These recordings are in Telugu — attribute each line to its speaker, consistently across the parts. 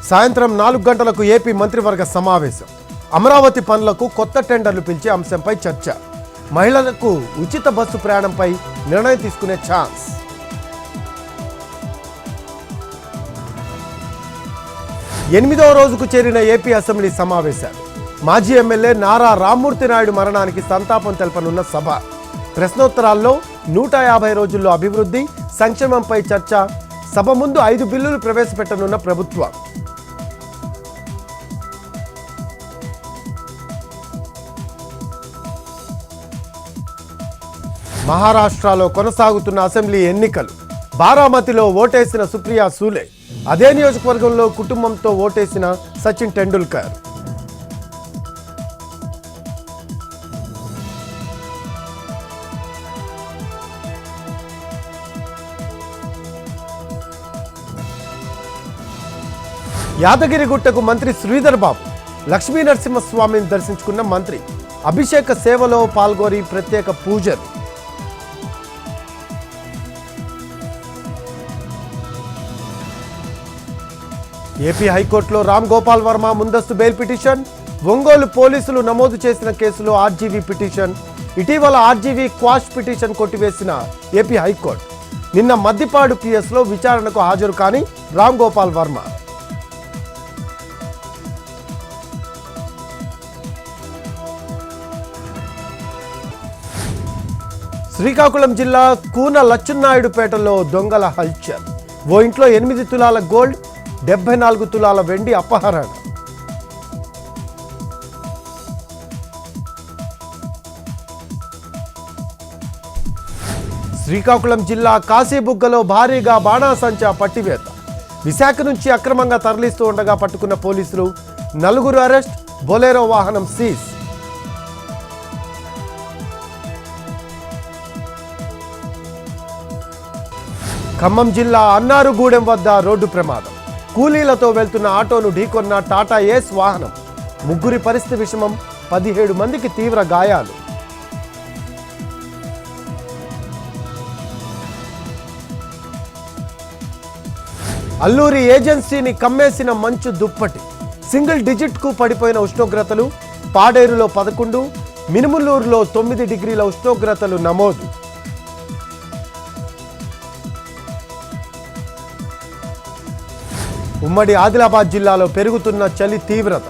Speaker 1: సాయంత్రం 4 గంటలకు ఏపీ మంత్రివర్గ సమావేశం. అమరావతి పనులకు కొత్త టెండర్లు పిలిచే అంశంపై చర్చ. మహిళలకు ఉచిత బస్సు ప్రయాణంపై నిర్ణయం తీసుకునే ఛాన్స్. ఎనిమిదవ రోజుకు చేరిన ఏపీ అసెంబ్లీ సమావేశాలు. మాజీ ఎమ్మెల్యే నారా రామ్మూర్తి నాయుడు మరణానికి సంతాపం తెలపనున్న సభ. ప్రశ్నోత్తరాల్లో 150 రోజుల్లో అభివృద్ధి, సంక్షేమంపై చర్చ. సభ ముందు 5 బిల్లులు ప్రవేశపెట్టనున్న ప్రభుత్వం. మహారాష్ట్రలో కొనసాగుతున్న అసెంబ్లీ ఎన్నికలు. బారామతిలో ఓటేసిన సుప్రియా సూలే. అదే నియోజకవర్గంలో కుటుంబంతో ఓటేసిన సచిన్ టెండూల్కర్. యాదగిరిగుట్టకు మంత్రి శ్రీధర్ బాబు. లక్ష్మీ నరసింహస్వామిని దర్శించుకున్న మంత్రి. అభిషేక సేవలో పాల్గొని ప్రత్యేక పూజలు. ఏపీ హైకోర్టులో రామ్ గోపాల్ వర్మ ముందస్తు బెయిల్ పిటిషన్. ఒంగోలు పోలీసులు నమోదు చేసిన కేసులో ఆర్జీవీ పిటిషన్. ఇటీవల ఆర్జీవీ క్వాష్ పిటిషన్ కొట్టివేసిన ఏపీ హైకోర్టు. నిన్న మద్దిపాడు పిఎస్లో విచారణకు హాజరు కాని రామ్ గోపాల్ వర్మ. శ్రీకాకుళం జిల్లా కూన లచ్చున్నాయుడుపేటలో దొంగల హల్చల్. ఓ ఇంట్లో 8 తులాల గోల్డ్, 74 తులాల వెండి అపహరణ. శ్రీకాకుళం జిల్లా కాశీబుగ్గలో భారీగా బాణాసంచా పట్టివేత. విశాఖ నుంచి అక్రమంగా తరలిస్తూ ఉండగా పట్టుకున్న పోలీసులు. 4 అరెస్ట్, బొలెరో వాహనం సీజ్. ఖమ్మం జిల్లా అన్నారుగూడెం వద్ద రోడ్డు ప్రమాదం. కూలీలతో వెళ్తున్న ఆటోను ఢీకొన్న టాటా ఏస్ వాహనం. 3 పరిస్థితి విషమం, 17 మందికి తీవ్ర గాయాలు. అల్లూరి ఏజెన్సీని కమ్మేసిన మంచు దుప్పటి. సింగిల్ డిజిట్కు పడిపోయిన ఉష్ణోగ్రతలు. పాడేరులో 11, మినుములూరులో 9 డిగ్రీల ఉష్ణోగ్రతలు నమోదు. ఉమ్మడి ఆదిలాబాద్ జిల్లాలో పెరుగుతున్న చలి తీవ్రత.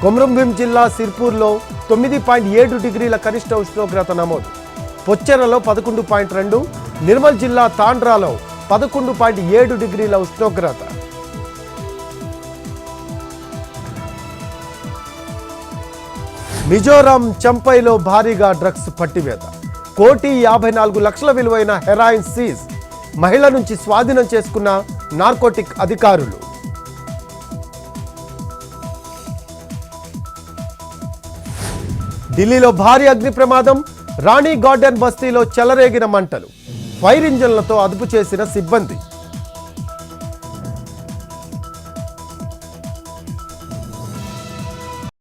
Speaker 1: కొమరంభీం జిల్లా సిర్పూర్లో 9.7 డిగ్రీల కనిష్ట ఉష్ణోగ్రత నమోదు. పొచ్చెరలో 11.2, నిర్మల్ జిల్లా తాండ్రాలో 11.7 డిగ్రీల ఉష్ణోగ్రత. మిజోరాం చంపైలో భారీగా డ్రగ్స్ పట్టివేత. 1,54,00,000 విలువైన హెరాయిన్ సీజ్. మహిళ నుంచి స్వాధీనం చేసుకున్న నార్కోటిక్ అధికారులు. ఢిల్లీలో భారీ అగ్ని ప్రమాదం. రాణి గార్డెన్ బస్తీలో చెలరేగిన మంటలు. ఫైర్ ఇంజన్లతో అదుపు చేసిన సిబ్బంది.